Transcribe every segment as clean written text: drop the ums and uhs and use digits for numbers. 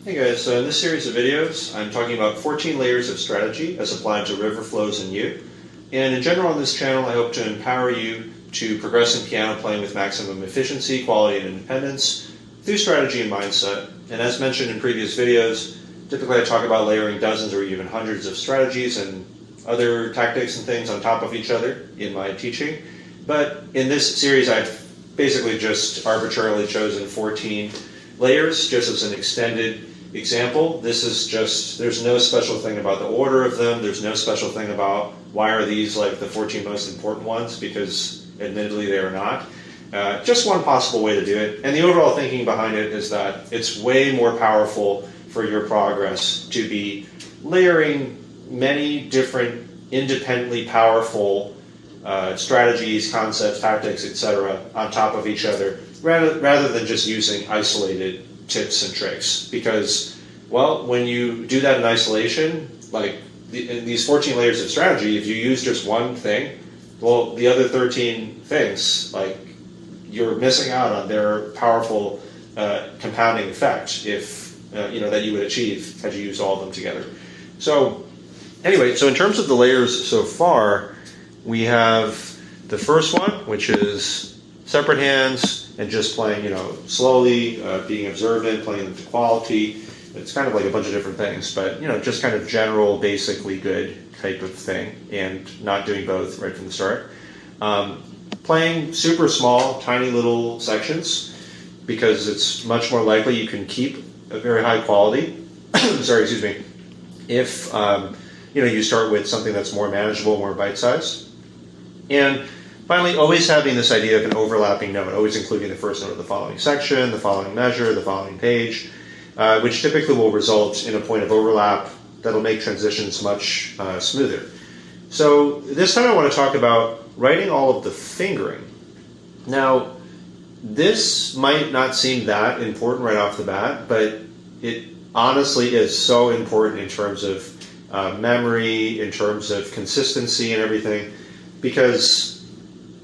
Hey guys, so in this series of videos, I'm talking about 14 layers of strategy as applied to river flows in U. And in general on this channel, I hope to empower you to progress in piano playing with maximum efficiency, quality, and independence through strategy and mindset. And as mentioned in previous videos, typically I talk about layering dozens or even hundreds of strategies and other tactics and things on top of each other in my teaching. But in this series, I've basically just arbitrarily chosen 14 layers just as an extended example. This is just, there's no special thing about the order of them. There's no special thing about why are these like the 14 most important ones, because admittedly they are not. Just one possible way to do it. And the overall thinking behind it is that it's way more powerful for your progress to be layering many different independently powerful strategies, concepts, tactics, etc. on top of each other rather than just using isolated tips and tricks, because, well, when you do that in isolation, like in these 14 layers of strategy, if you use just one thing, well, the other 13 things, like, you're missing out on their powerful compounding effect if that you would achieve had you used all of them together. So anyway, so in terms of the layers so far, we have the first one, which is separate hands and just playing, slowly, being observant, playing them to quality. It's kind of like a bunch of different things, but, just kind of general, basically good type of thing, and not doing both right from the start. Playing super small, tiny little sections, because it's much more likely you can keep a very high quality. If, you start with something that's more manageable, more bite-sized. And finally, always having this idea of an overlapping note, always including the first note of the following section, the following measure, the following page, which typically will result in a point of overlap that'll make transitions much smoother. So this time I want to talk about writing all of the fingering. Now, this might not seem that important right off the bat, but it honestly is so important in terms of memory, in terms of consistency and everything, because,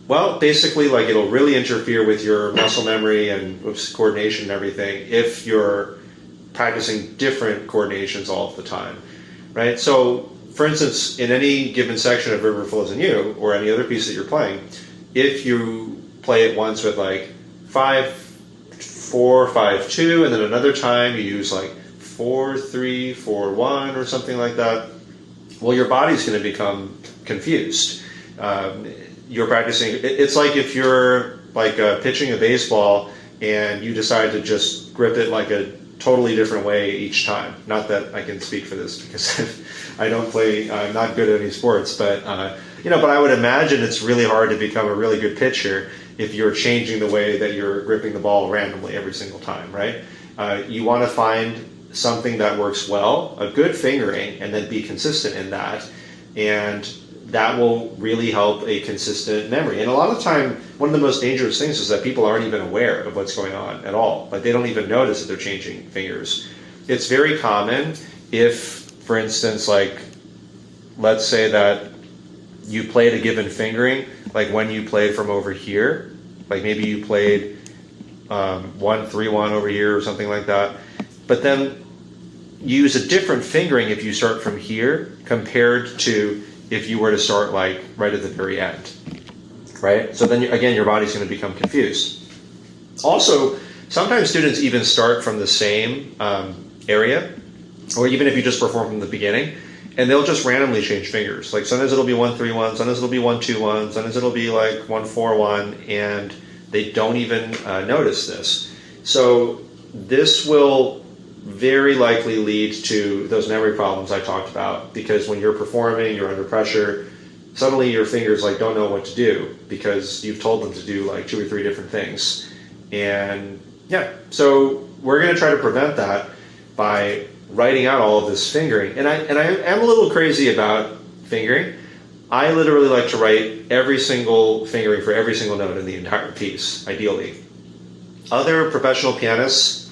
well, basically, like, it'll really interfere with your muscle memory and coordination and everything if you're practicing different coordinations all of the time, right? So, for instance, in any given section of River Flows in U, or any other piece that you're playing, if you play it once with like 5-4, 5-2, and then another time you use like 4-3, 4-1, or something like that, well, your body's going to become confused. You're practicing, it's like if you're like pitching a baseball and you decide to just grip it like a totally different way each time. Not that I can speak for this because I don't play, I'm not good at any sports, but but I would imagine it's really hard to become a really good pitcher if you're changing the way that you're gripping the ball randomly every single time, right? You want to find something that works well, a good fingering, and then be consistent in that, and that will really help a consistent memory. And a lot of the time, one of the most dangerous things is that people aren't even aware of what's going on at all. Like, they don't even notice that they're changing fingers. It's very common if, for instance, like, let's say that you played a given fingering, like when you played from over here, like maybe you played 1-3-1 over here or something like that, but then you use a different fingering if you start from here compared to if you were to start like right at the very end, right? So then again, your body's going to become confused. Also, sometimes students even start from the same area, or even if you just perform from the beginning, and they'll just randomly change fingers. Like sometimes it'll be 1-3-1, sometimes it'll be 1-2-1, sometimes it'll be like 1-4-1, and they don't even notice this. So this will very likely lead to those memory problems I talked about, because when you're performing, you're under pressure, suddenly your fingers like don't know what to do because you've told them to do like 2 or 3 different things. And yeah, so we're going to try to prevent that by writing out all of this fingering. And I am a little crazy about fingering. I literally like to write every single fingering for every single note in the entire piece, ideally. Other professional pianists,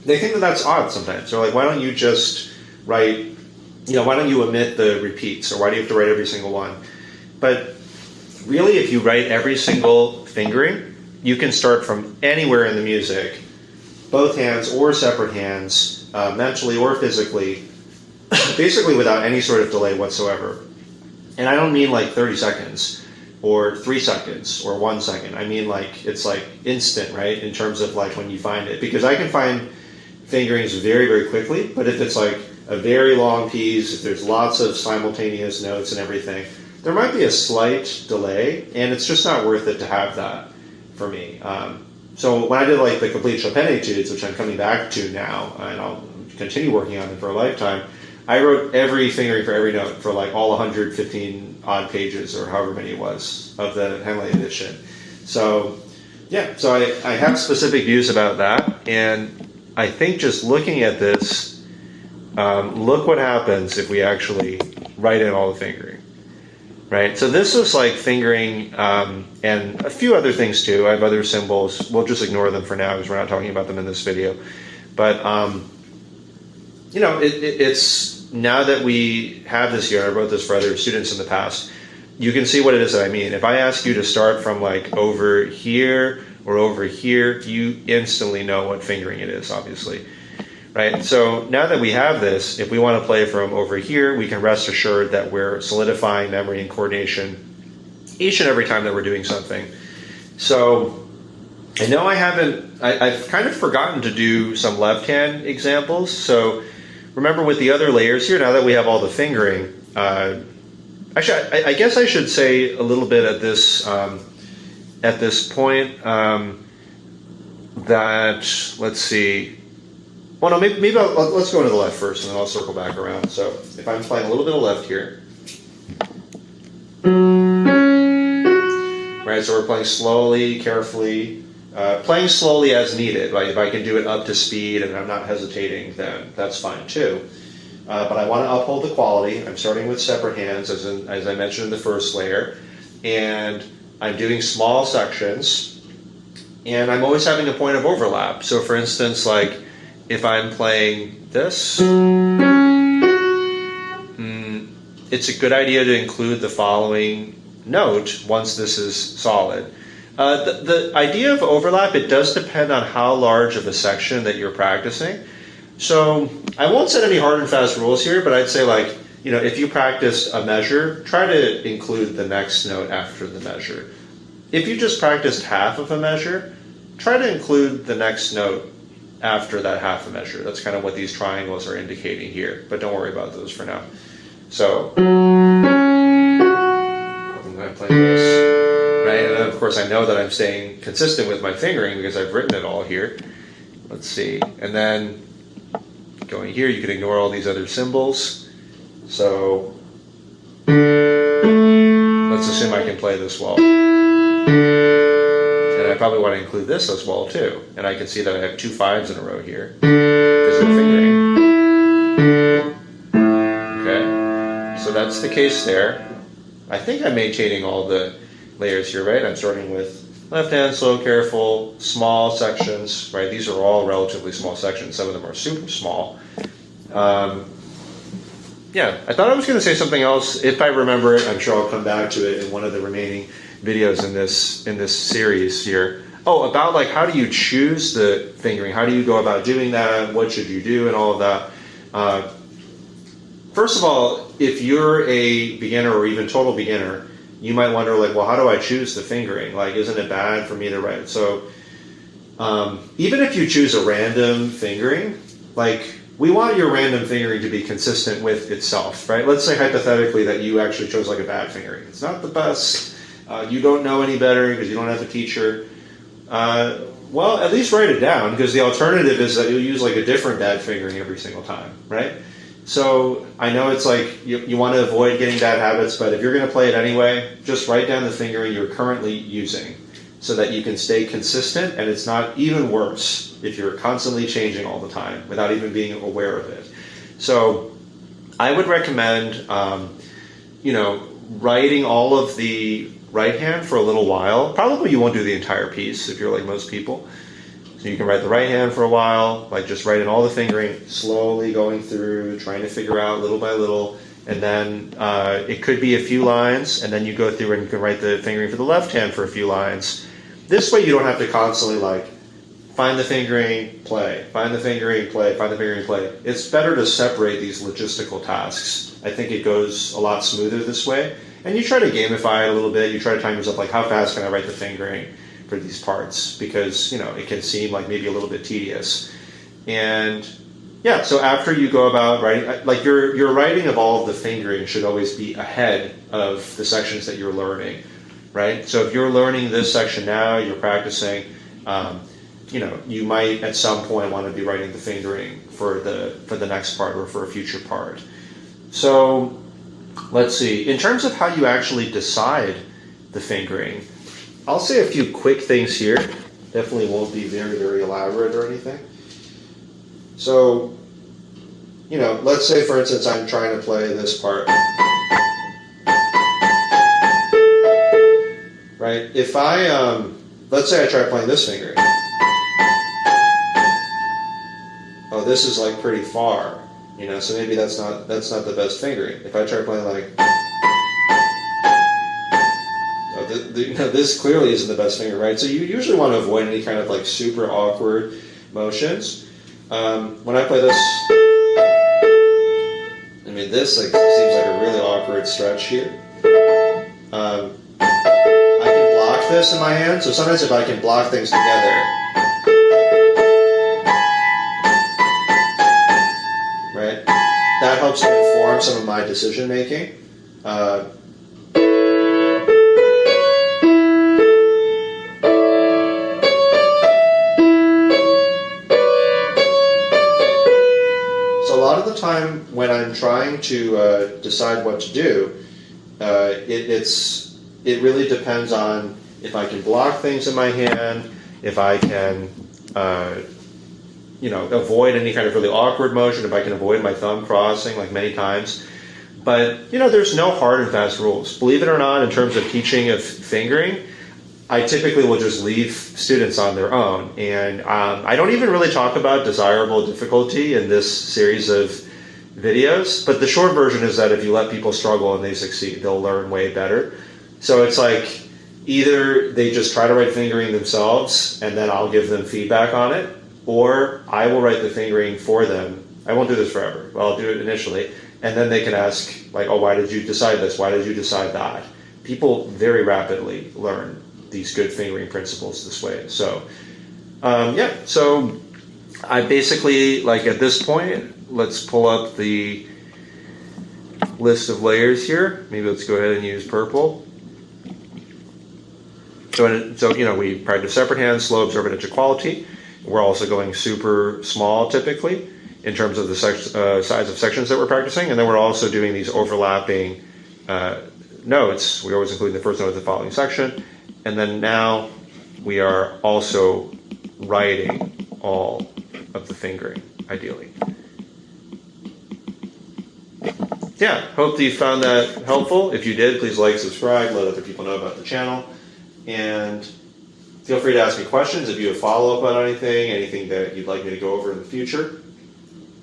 they think that that's odd sometimes. They're like, why don't you just write, why don't you omit the repeats, or why do you have to write every single one? But really, if you write every single fingering, you can start from anywhere in the music, both hands or separate hands, mentally or physically, basically without any sort of delay whatsoever. And I don't mean like 30 seconds or 3 seconds or 1 second. I mean like it's like instant, right? In terms of like when you find it, because I can find fingerings very, very quickly. But if it's like a very long piece, if there's lots of simultaneous notes and everything, there might be a slight delay, and it's just not worth it to have that for me. So when I did like the complete Chopin etudes, which I'm coming back to now, and I'll continue working on it for a lifetime, I wrote every fingering for every note for like all 115 odd pages or however many it was of the Henley edition. So yeah, so I have specific views about that, and I think just looking at this, look what happens if we actually write in all the fingering, right? So this is like fingering and a few other things too. I have other symbols. We'll just ignore them for now because we're not talking about them in this video. But, you know, it's now that we have this here, I wrote this for other students in the past, you can see what it is that I mean. If I ask you to start from like over here or over here, you instantly know what fingering it is, obviously. Right? So now that we have this, if we want to play from over here, we can rest assured that we're solidifying memory and coordination each and every time that we're doing something. So I know I've kind of forgotten to do some left hand examples. So remember with the other layers here, now that we have all the fingering, actually, I guess I should say a little bit at this point that, let's see. Well, no, maybe let's go into the left first, and then I'll circle back around. So if I'm playing a little bit of left here, right? So we're playing slowly, carefully, playing slowly as needed. Like if I can do it up to speed and I'm not hesitating, then that's fine too. But I want to uphold the quality. I'm starting with separate hands, as I mentioned in the first layer, and I'm doing small sections, and I'm always having a point of overlap. So for instance, like if I'm playing this, it's a good idea to include the following note once this is solid. The idea of overlap, it does depend on how large of a section that you're practicing. So I won't set any hard and fast rules here, but I'd say like, you know, if you practice a measure, try to include the next note after the measure. If you just practiced half of a measure, try to include the next note after that half a measure. That's kind of what these triangles are indicating here, but don't worry about those for now. So I'm going to play this, right? And then of course I know that I'm staying consistent with my fingering because I've written it all here. Let's see. And then going here, you can ignore all these other symbols. So let's assume I can play this well. And I probably want to include this as well too. And I can see that I have 2 5s in a row here. This is the fingering. Okay, so that's the case there. I think I'm maintaining all the layers here, right? I'm starting with left hand, slow, careful, small sections, right? These are all relatively small sections. Some of them are super small. Yeah, I thought I was going to say something else. If I remember it, I'm sure I'll come back to it in one of the remaining videos in this series here. Oh, about like how do you choose the fingering? How do you go about doing that? What should you do and all of that? First of all, if you're a beginner or even total beginner, you might wonder like, well, how do I choose the fingering? Like, isn't it bad for me to write? So even if you choose a random fingering, like we want your random fingering to be consistent with itself, right? Let's say hypothetically that you actually chose like a bad fingering. It's not the best. You don't know any better because you don't have a teacher. Well, at least write it down, because the alternative is that you'll use like a different bad fingering every single time, right? So I know it's like you want to avoid getting bad habits, but if you're going to play it anyway, just write down the fingering you're currently using so that you can stay consistent, and it's not even worse if you're constantly changing all the time without even being aware of it. So I would recommend, writing all of the right hand for a little while. Probably you won't do the entire piece if you're like most people. So you can write the right hand for a while, like just write in all the fingering, slowly going through, trying to figure out little by little, and then it could be a few lines, and then you go through and you can write the fingering for the left hand for a few lines. This way you don't have to constantly like find the fingering, play, find the fingering, play, find the fingering, play. It's better to separate these logistical tasks. I think it goes a lot smoother this way. And you try to gamify it a little bit. You try to time yourself, like how fast can I write the fingering for these parts? Because, you know, it can seem like maybe a little bit tedious. And yeah, so after you go about writing, like your writing of all of the fingering should always be ahead of the sections that you're learning, right? So if you're learning this section now, you're practicing, you know, you might at some point want to be writing the fingering for the next part or for a future part. So let's see. In terms of how you actually decide the fingering, I'll say a few quick things here. Definitely won't be very, very elaborate or anything. So, you know, let's say, for instance, I'm trying to play this part. Right? If I, let's say I try playing this fingering. Oh, this is like pretty far. You know, so maybe that's not the best fingering. If I try playing like, oh, this clearly isn't the best finger, right? So you usually want to avoid any kind of like super awkward motions. When I play this, I mean, this like seems like a really awkward stretch here. I can block this in my hand, so sometimes if I can block things together, right? That helps to inform some of my decision making. So a lot of the time when I'm trying to decide what to do, it really depends on if I can block things in my hand, if I can you know, avoid any kind of really awkward motion, if I can avoid my thumb crossing like many times. But, you know, there's no hard and fast rules. Believe it or not, in terms of teaching of fingering, I typically will just leave students on their own. And I don't even really talk about desirable difficulty in this series of videos. But the short version is that if you let people struggle and they succeed, they'll learn way better. So it's like either they just try to write fingering themselves and then I'll give them feedback on it, or I will write the fingering for them. I won't do this forever, but I'll do it initially. And then they can ask, like, oh, why did you decide this? Why did you decide that? People very rapidly learn these good fingering principles this way. So, yeah, so I basically, like at this point, let's pull up the list of layers here. Maybe let's go ahead and use purple. So you know, we practice separate hands, slow, observant, equality. We're also going super small typically in terms of the size of sections that we're practicing. And then we're also doing these overlapping notes. We always include the first note of the following section. And then now we are also writing all of the fingering, ideally. Yeah, hope that you found that helpful. If you did, please like, subscribe, let other people know about the channel. And feel free to ask me questions if you have follow-up on anything that you'd like me to go over in the future.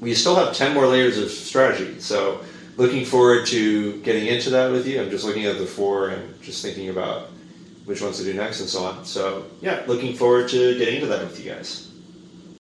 We still have 10 more layers of strategy, so looking forward to getting into that with you. I'm just looking at the 4 and just thinking about which ones to do next and so on. So yeah, looking forward to getting into that with you guys.